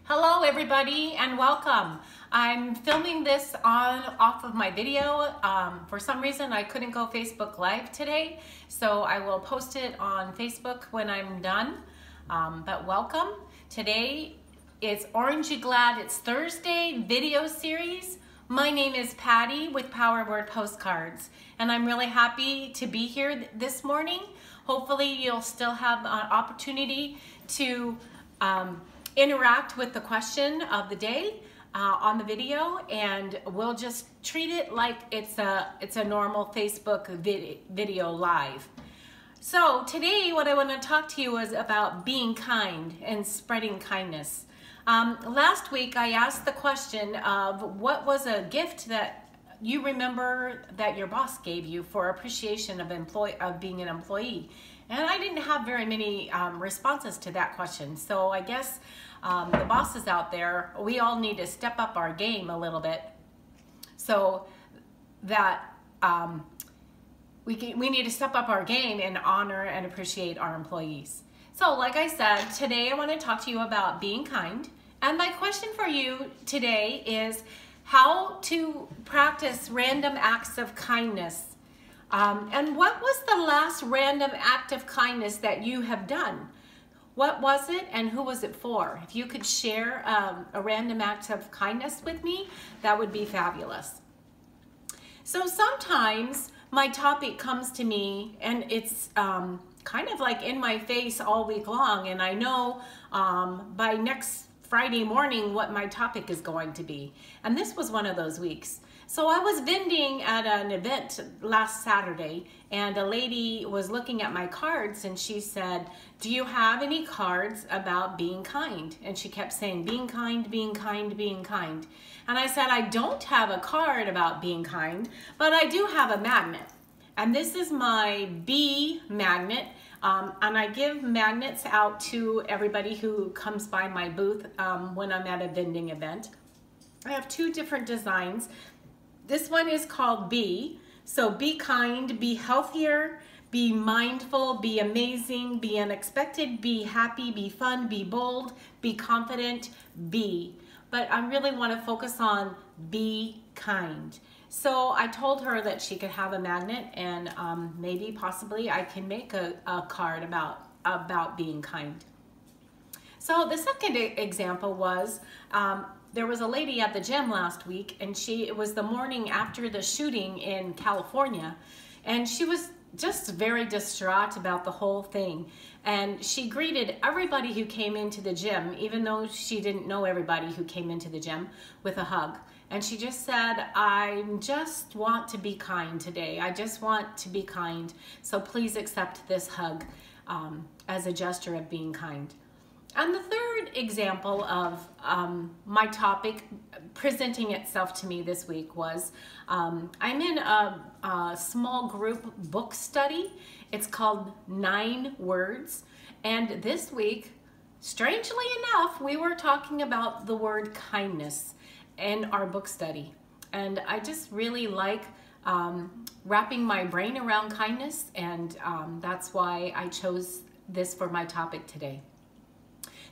Hello everybody and welcome. I'm filming this off of my video. For some reason I couldn't go Facebook Live today, so I will post it on Facebook when I'm done. But welcome. Today is Orange You Glad It's Thursday video series. My name is Patty with Power Word Postcards, and I'm really happy to be here this morning. Hopefully you'll still have an opportunity to interact with the question of the day on the video, and we'll just treat it like it's a normal Facebook video live. So today what I want to talk to you is about being kind and spreading kindness. Last week I asked the question of what was a gift that you remember that your boss gave you for appreciation of being an employee. And I didn't have very many responses to that question. So I guess the bosses out there, we all need to step up our game a little bit so that we need to step up our game and honor and appreciate our employees. So like I said, today I want to talk to you about being kind. And my question for you today is how to practice random acts of kindness. And what was the last random act of kindness that you have done? What was it and who was it for? If you could share a random act of kindness with me, that would be fabulous. So sometimes my topic comes to me and it's kind of like in my face all week long, and I know by next Friday morning what my topic is going to be. And this was one of those weeks. So I was vending at an event last Saturday, and a lady was looking at my cards and she said, "Do you have any cards about being kind?" And she kept saying, "Being kind, being kind, being kind." And I said, "I don't have a card about being kind, but I do have a magnet. And this is my B magnet. And I give magnets out to everybody who comes by my booth when I'm at a vending event. I have two different designs. This one is called B. So be kind, be healthier, be mindful, be amazing, be unexpected, be happy, be fun, be bold, be confident, be. But I really want to focus on be kind. So I told her that she could have a magnet, and maybe possibly I can make a card about being kind. So the second example was there was a lady at the gym last week, and it was the morning after the shooting in California, and she was just very distraught about the whole thing. And she greeted everybody who came into the gym, even though she didn't know everybody who came into the gym, with a hug. And she just said, "I just want to be kind today. I just want to be kind. So please accept this hug as a gesture of being kind." And the third example of my topic presenting itself to me this week was I'm in a small group book study. It's called 9 Words. And this week, strangely enough, we were talking about the word kindness in our book study. And I just really like wrapping my brain around kindness, and that's why I chose this for my topic today.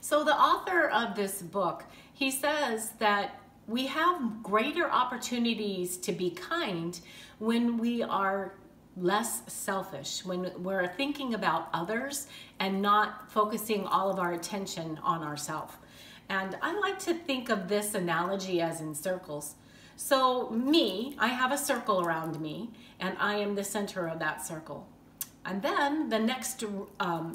So the author of this book, he says that we have greater opportunities to be kind when we are less selfish, when we're thinking about others and not focusing all of our attention on ourselves. And I like to think of this analogy as in circles. So I have a circle around me, and I am the center of that circle. And then the next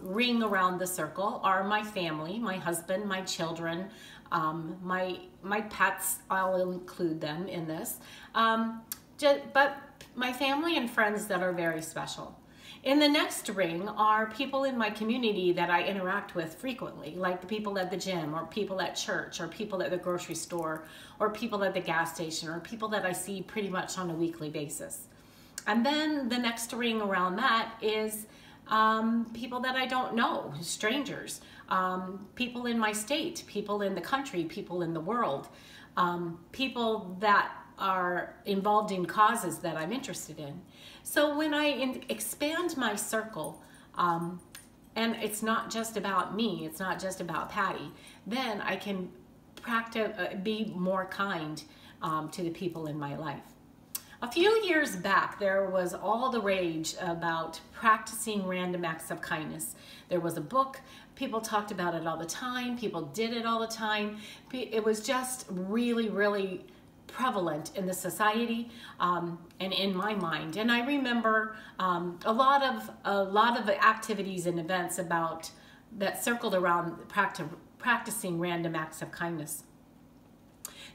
ring around the circle are my family, my husband, my children, my pets. I'll include them in this. But my family and friends that are very special. In the next ring are people in my community that I interact with frequently, like the people at the gym, or people at church, or people at the grocery store, or people at the gas station, or people that I see pretty much on a weekly basis. And then the next ring around that is people that I don't know, strangers, people in my state, people in the country, people in the world, people that are involved in causes that I'm interested in. So when I expand my circle, and it's not just about me, it's not just about Patty, then I can be more kind to the people in my life. A few years back, there was all the rage about practicing random acts of kindness. There was a book, people talked about it all the time, people did it all the time. It was just really, really prevalent in the society and in my mind. And I remember a lot of activities and events that circled around practicing random acts of kindness.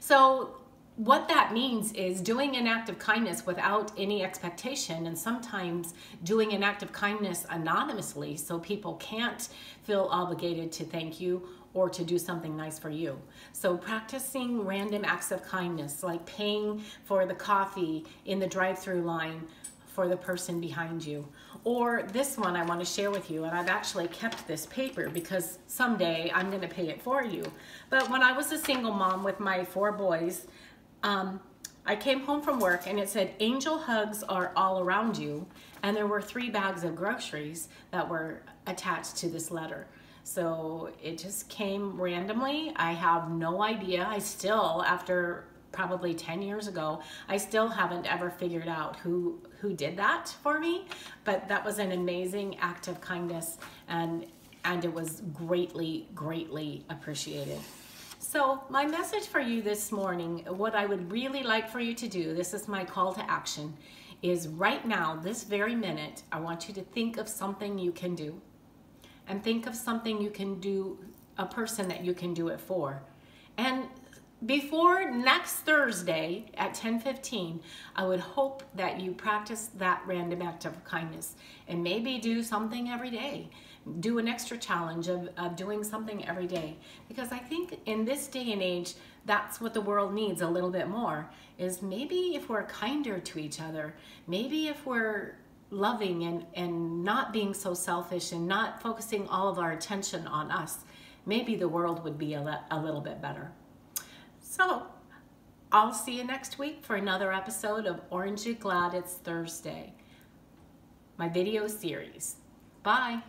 So what that means is doing an act of kindness without any expectation, and sometimes doing an act of kindness anonymously so people can't feel obligated to thank you or to do something nice for you. So practicing random acts of kindness, like paying for the coffee in the drive-through line for the person behind you. Or this one I want to share with you, and I've actually kept this paper because someday I'm going to pay it for you. But when I was a single mom with my 4 boys, I came home from work and it said, "Angel hugs are all around you." And there were 3 bags of groceries that were attached to this letter. So it just came randomly. I have no idea. I still, after probably 10 years ago, I still haven't ever figured out who did that for me. But that was an amazing act of kindness, and it was greatly, greatly appreciated. So my message for you this morning, what I would really like for you to do, this is my call to action, is right now, this very minute, I want you to think of something you can do. And think of something you can do, a person that you can do it for. And before next Thursday at 10:15, I would hope that you practice that random act of kindness and maybe do something every day. Do an extra challenge of doing something every day. Because I think in this day and age, that's what the world needs a little bit more, is maybe if we're kinder to each other, maybe if we're loving and not being so selfish and not focusing all of our attention on us, maybe the world would be a little bit better. So I'll see you next week for another episode of Orange You Glad It's Thursday, my video series. Bye.